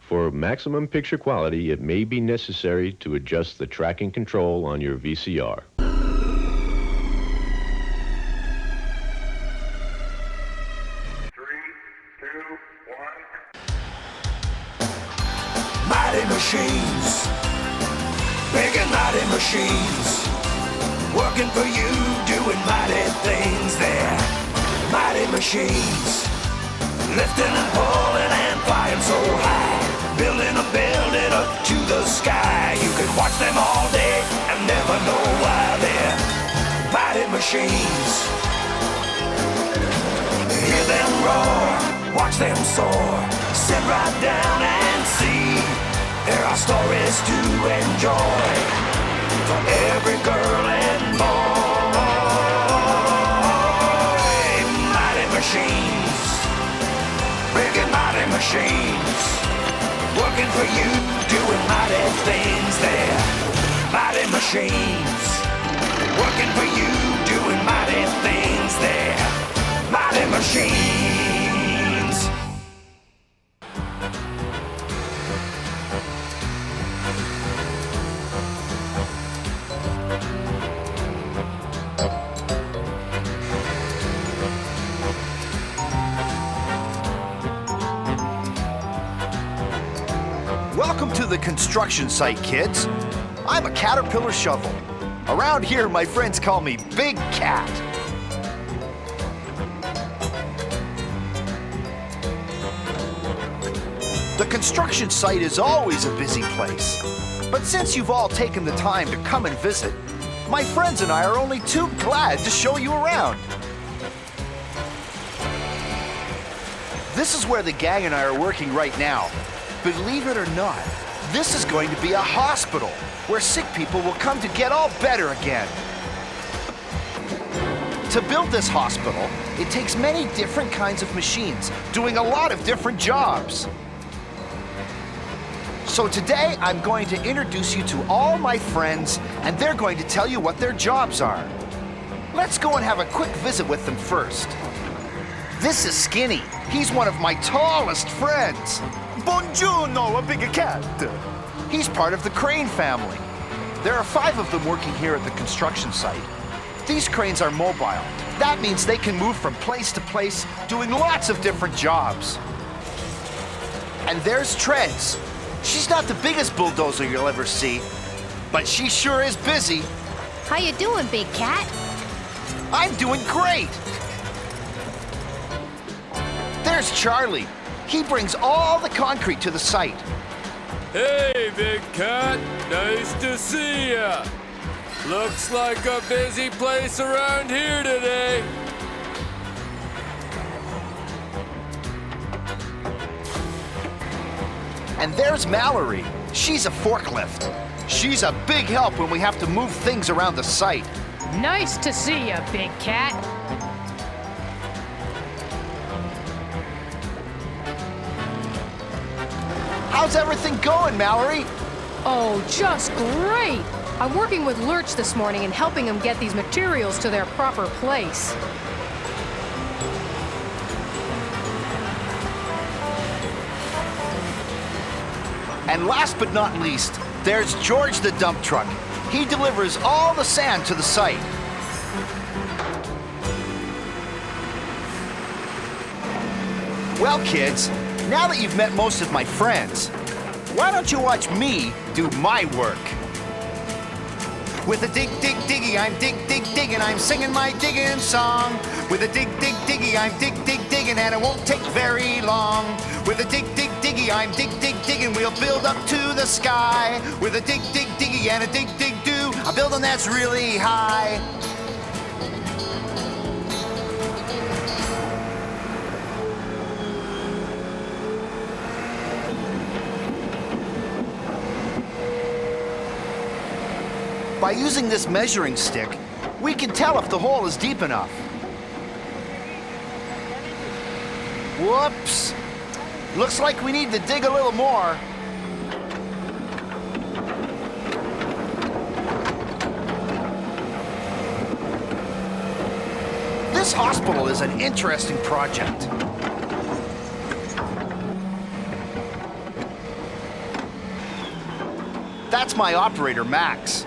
For maximum picture quality, it may be necessary to adjust the tracking control on your VCR. Mighty machines, big and mighty machines, working for you, doing mighty things there. Mighty machines, lifting and pulling and flying so high, building a building up to the sky. You can watch them all day and never know why they're mighty machines. Hear them roar, watch them soar, sit right down and see. There are stories to enjoy for every girl and boy. Mighty machines, big and mighty machines, working for you, doing mighty things there. Mighty machines, working for you, doing mighty things there. Mighty machines. Welcome to the construction site, kids. I'm a caterpillar shovel. Around here, my friends call me Big Cat. The construction site is always a busy place. But since you've all taken the time to come and visit, my friends and I are only too glad to show you around. This is where the gang and I are working right now. Believe it or not, this is going to be a hospital where sick people will come to get all better again. To build this hospital, it takes many different kinds of machines doing a lot of different jobs. So today, I'm going to introduce you to all my friends, and they're going to tell you what their jobs are. Let's go and have a quick visit with them first. This is Skinny. He's one of my tallest friends. Buongiorno, a big cat. He's part of the crane family. There are 5 of them working here at the construction site. These cranes are mobile. That means they can move from place to place, doing lots of different jobs. And there's Treads. She's not the biggest bulldozer you'll ever see, but she sure is busy. How you doing, Big Cat? I'm doing great. There's Charlie. He brings all the concrete to the site. Hey, Big Cat. Nice to see ya. Looks like a busy place around here today. And there's Mallory. She's a forklift. She's a big help when we have to move things around the site. Nice to see ya, Big Cat. How's everything going, Mallory? Oh, just great! I'm working with Lurch this morning and helping him get these materials to their proper place. And last but not least, there's George the dump truck. He delivers all the sand to the site. Well, kids, now that you've met most of my friends, why don't you watch me do my work? With a dig, dig, diggy, I'm dig, dig, digging, I'm singing my digging song. With a dig, dig, diggy, I'm dig, dig, digging, and it won't take very long. With a dig, dig, diggy, I'm dig, dig, digging, we'll build up to the sky. With a dig, dig, diggy, and a dig, dig, do, a building that's really high. By using this measuring stick, we can tell if the hole is deep enough. Whoops! Looks like we need to dig a little more. This hospital is an interesting project. That's my operator, Max.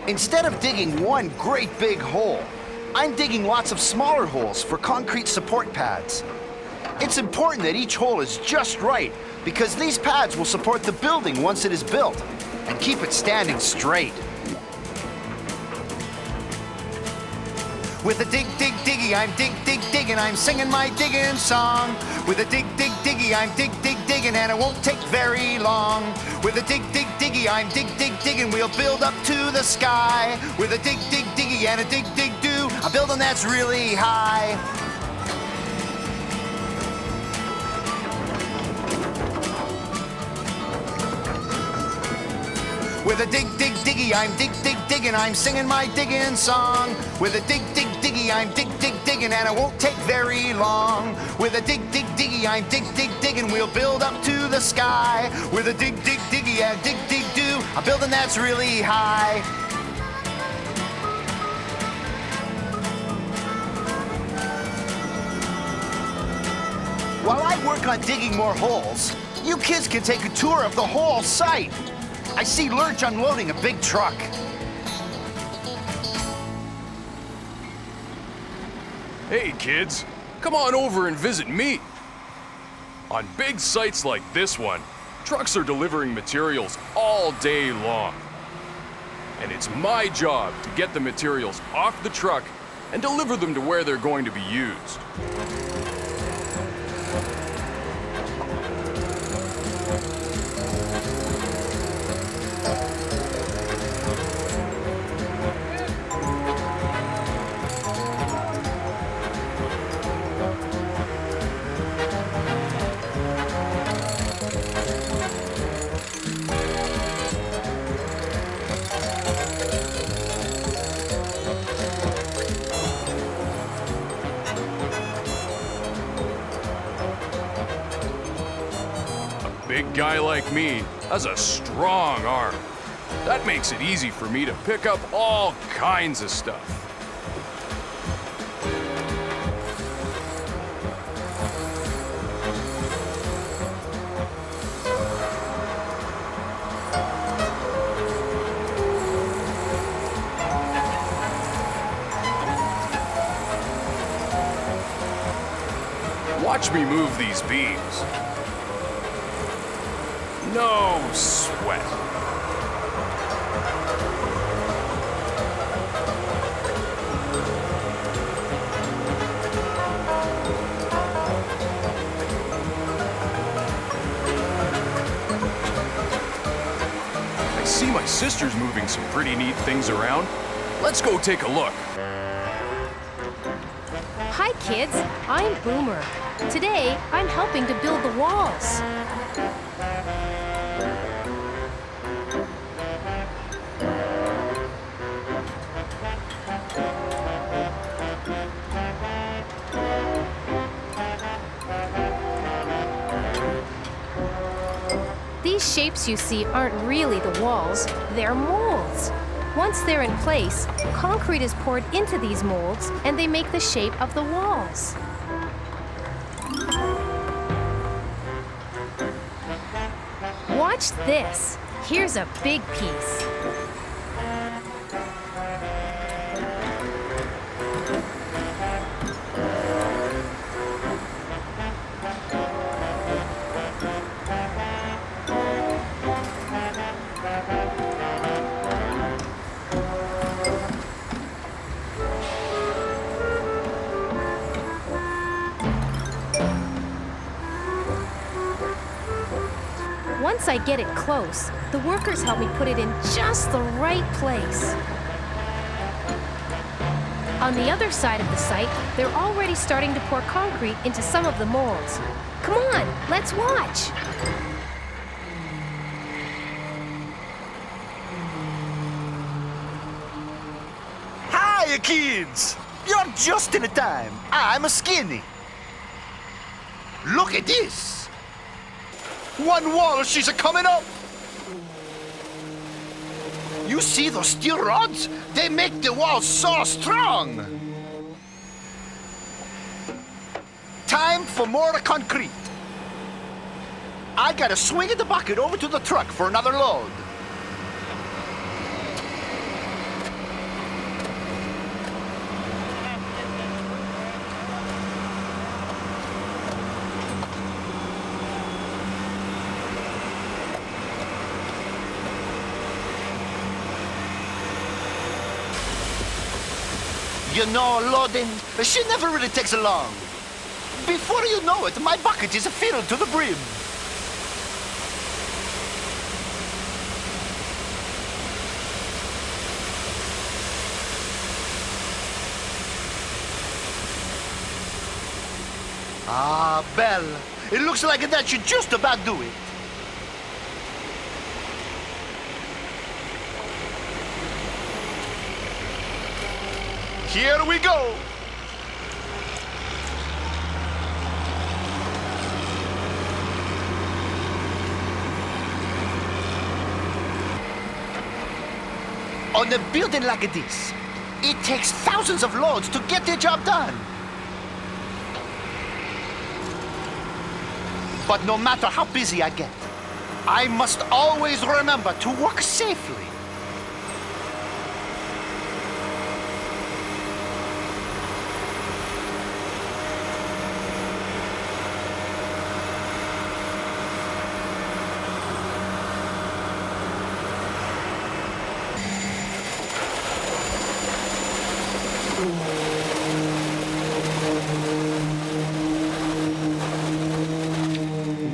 Instead of digging one great big hole, I'm digging lots of smaller holes for concrete support pads. It's important that each hole is just right because these pads will support the building once it is built and keep it standing straight. With a dig, dig, diggy, I'm dig, dig, digging, I'm singing my digging song. With a dig, dig, diggy, I'm dig, dig, digging, and it won't take very long. With a dig, dig, diggy, I'm dig, dig, digging, we'll build up to the sky. With a dig, dig, diggy, and a dig, dig, do, a building that's really high. With a dig, dig, diggy, I'm dig, dig, digging, I'm singing my digging song. With a dig, dig, diggy, I'm dig, dig, digging, and it won't take very long. With a dig, dig, diggy, I'm dig, dig, digging, we'll build up to the sky. With a dig, dig, diggy, and dig, dig, do, a building that's really high. While I work on digging more holes, you kids can take a tour of the whole site. I see Lurch unloading a big truck. Hey, kids, come on over and visit me. On big sites like this one, trucks are delivering materials all day long. And it's my job to get the materials off the truck and deliver them to where they're going to be used. Big guy like me has a strong arm. That makes it easy for me to pick up all kinds of stuff. Watch me move these beams. No sweat. I see my sister's moving some pretty neat things around. Let's go take a look. Hi, kids. I'm Boomer. Today, I'm helping to build the walls. These shapes you see aren't really the walls, they're molds. Once they're in place, concrete is poured into these molds and they make the shape of the walls. Watch this. Here's a big piece. Once I get it close, the workers help me put it in just the right place. On the other side of the site, they're already starting to pour concrete into some of the molds. Come on, let's watch. Hiya, kids! You're just in time. I'm a Skinny. Look at this. One wall, she's a coming up. You see those steel rods? They make the walls so strong. Time Time for more concrete. I gotta swing the bucket over to the truck for another load. You know, loading, she never really takes long. Before you know it, my bucket is filled to the brim. Ah, Belle, it looks like that should just about do it. Here we go. On a building like this, it takes thousands of loads to get the job done. But no matter how busy I get, I must always remember to work safely.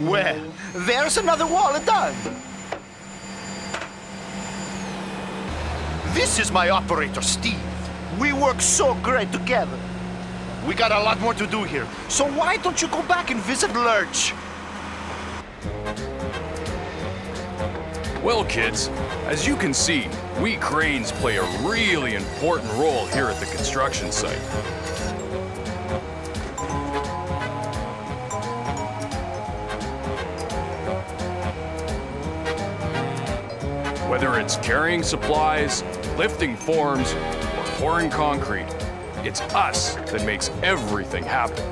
Well, there's another wall done. This is my operator, Steve. We work so great together. We got a lot more to do here, so why don't you go back and visit Lurch? Well, kids, as you can see, we cranes play a really important role here at the construction site. Whether it's carrying supplies, lifting forms, or pouring concrete, it's us that makes everything happen.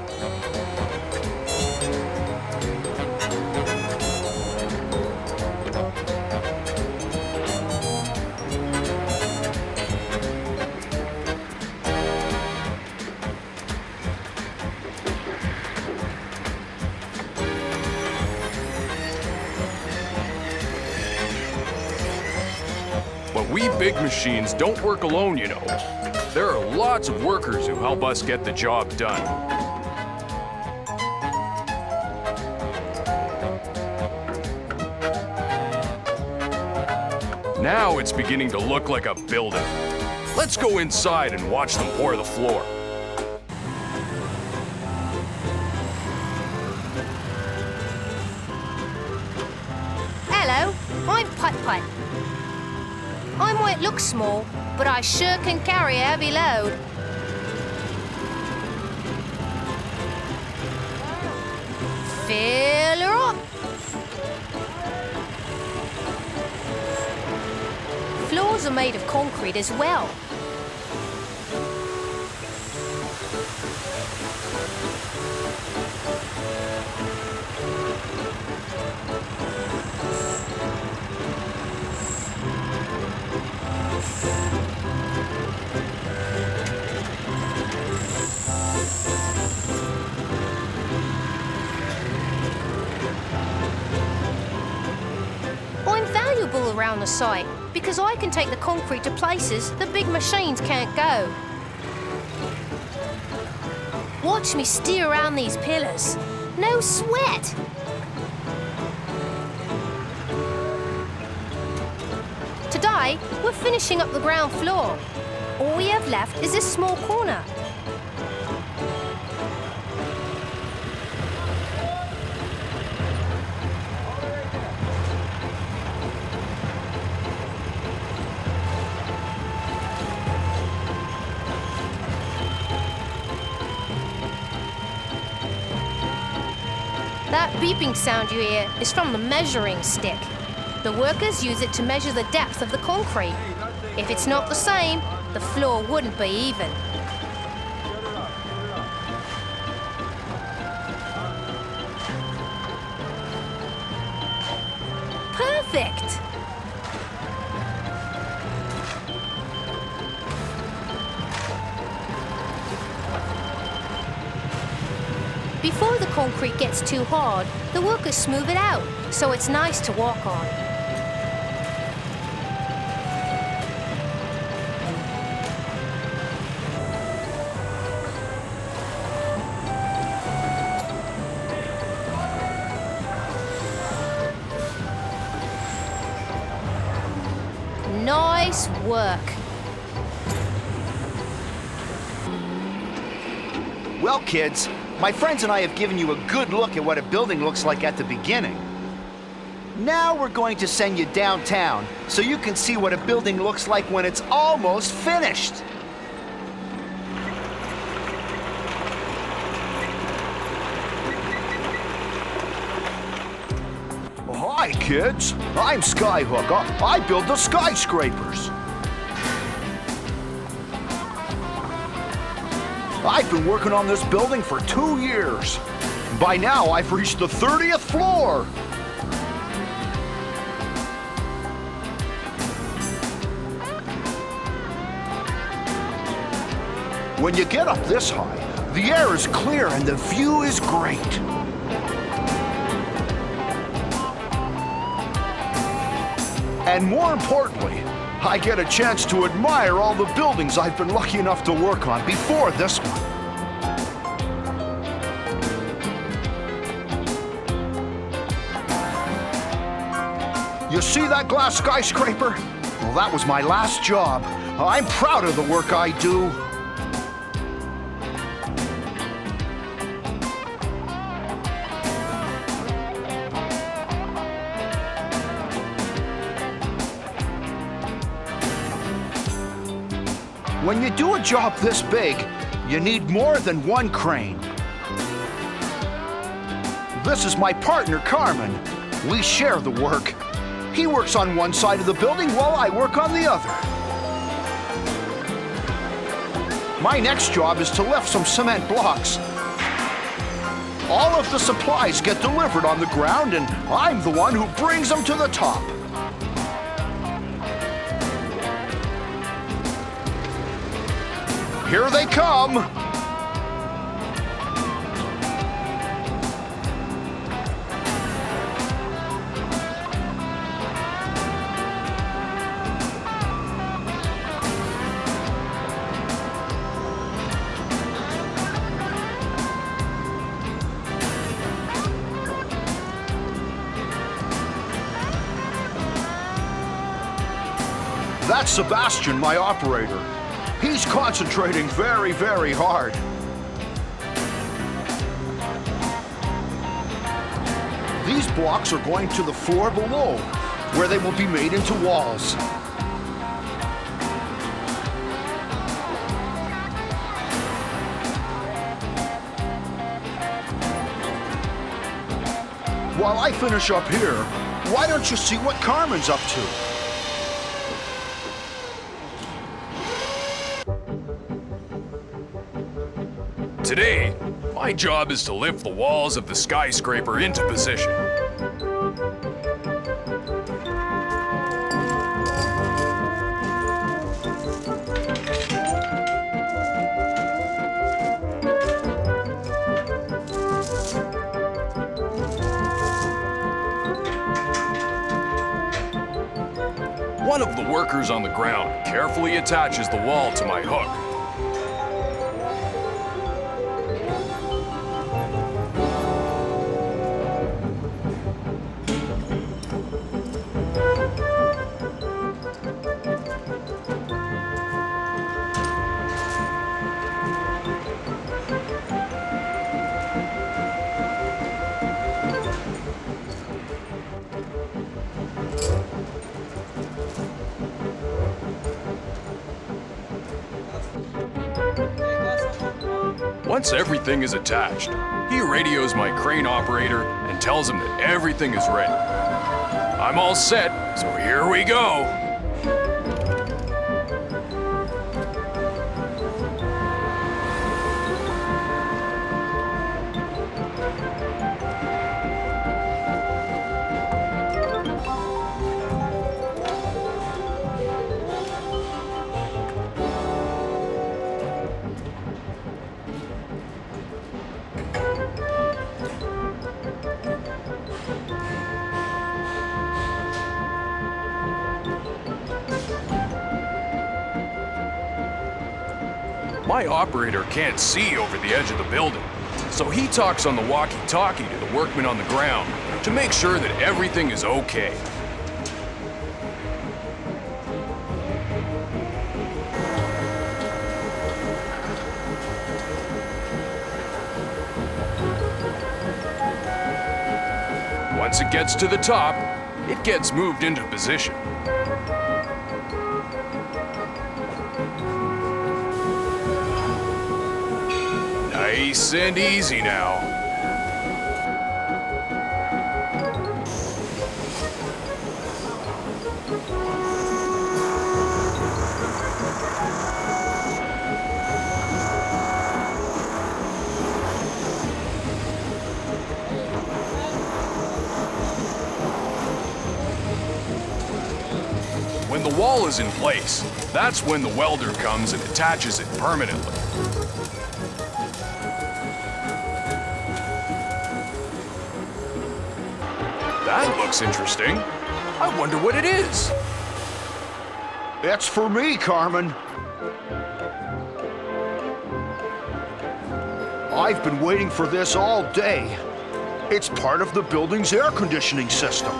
But we big machines don't work alone, you know. There are lots of workers who help us get the job done. Now it's beginning to look like a building. Let's go inside and watch them pour the floor. Hello, I'm Putt-Putt. I might look small, but I sure can carry a heavy load. Fill her up. Floors are made of concrete as well. I'm valuable around the site because I can take the concrete to places the big machines can't go. Watch me steer around these pillars. No sweat. Today, we're finishing up the ground floor. All we have left is this small corner. That beeping sound you hear is from the measuring stick. The workers use it to measure the depth of the concrete. If it's not the same, the floor wouldn't be even. Perfect! Before the concrete gets too hard, the workers smooth it out, so it's nice to walk on. Nice work. Well, kids, my friends and I have given you a good look at what a building looks like at the beginning. Now we're going to send you downtown so you can see what a building looks like when it's almost finished. Hi, kids. I'm Skyhook. I build the skyscrapers. I've been working on this building for 2 years. By now, I've reached the 30th floor. When you get up this high, the air is clear and the view is great. And more importantly, I get a chance to admire all the buildings I've been lucky enough to work on before this one. You see that glass skyscraper? Well, that was my last job. I'm proud of the work I do. When you do a job this big, you need more than one crane. This is my partner, Carmen. We share the work. He works on one side of the building while I work on the other. My next job is to lift some cement blocks. All of the supplies get delivered on the ground, and I'm the one who brings them to the top. Here they come! That's Sebastian, my operator. He's concentrating very, very hard. These blocks are going to the floor below, where they will be made into walls. While I finish up here, why don't you see what Carmen's up to? Today, my job is to lift the walls of the skyscraper into position. One of the workers on the ground carefully attaches the wall to my hook. Once everything is attached, he radios my crane operator and tells him that everything is ready. I'm all set, so here we go. My operator can't see over the edge of the building, so he talks on the walkie-talkie to the workmen on the ground to make sure that everything is okay. Once it gets to the top, it gets moved into position. Nice and easy now. When the wall is in place, that's when the welder comes and attaches it permanently. That looks interesting. I wonder what it is. It's for me, Carmen. I've been waiting for this all day. It's part of the building's air conditioning system.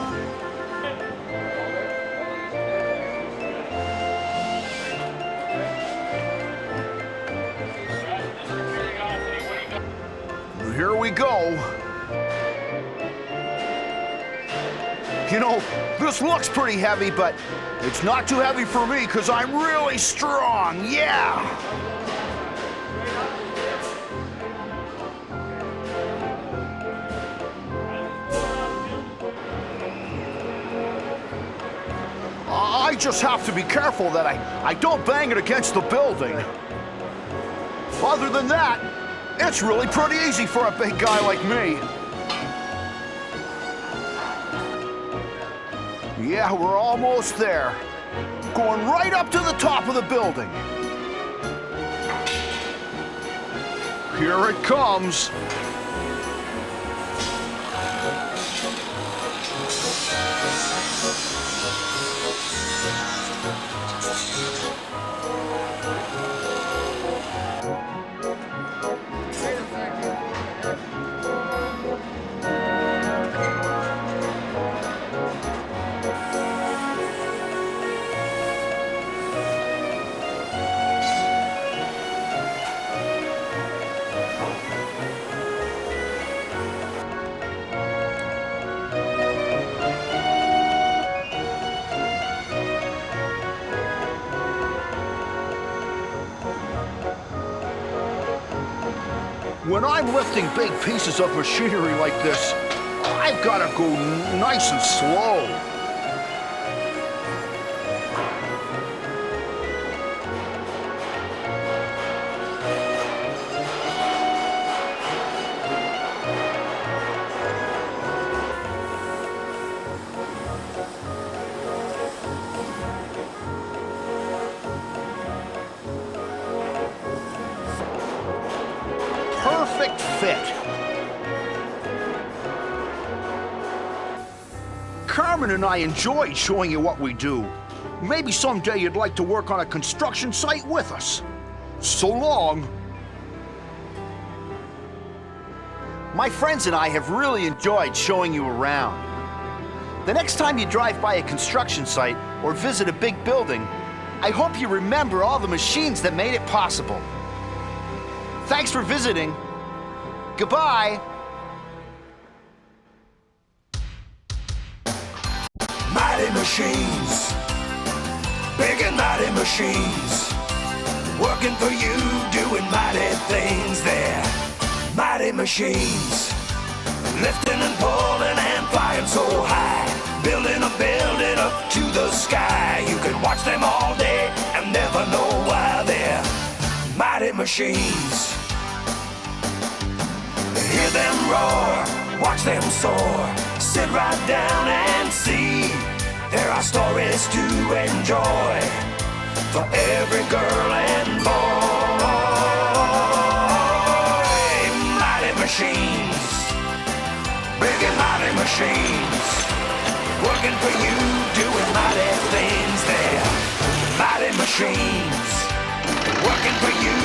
Here we go. You know, this looks pretty heavy, but it's not too heavy for me because I'm really strong, yeah! I just have to be careful that I don't bang it against the building. Other than that, it's really pretty easy for a big guy like me. Yeah, we're almost there. Going right up to the top of the building. Here it comes. When I'm lifting big pieces of machinery like this, I've got to go nice and slow. Perfect fit. Carmen and I enjoyed showing you what we do. Maybe someday you'd like to work on a construction site with us. So long. My friends and I have really enjoyed showing you around. The next time you drive by a construction site or visit a big building, I hope you remember all the machines that made it possible. Thanks for visiting. Goodbye. Mighty machines, big and mighty machines, working for you, doing mighty things there. Mighty machines, lifting and pulling and flying so high, building a building up to the sky. You can watch them all day and never know why they're mighty machines. Hear them roar, watch them soar, sit right down and see. There are stories to enjoy for every girl and boy. Mighty machines, big and mighty machines, working for you, doing mighty things there. Mighty machines, working for you,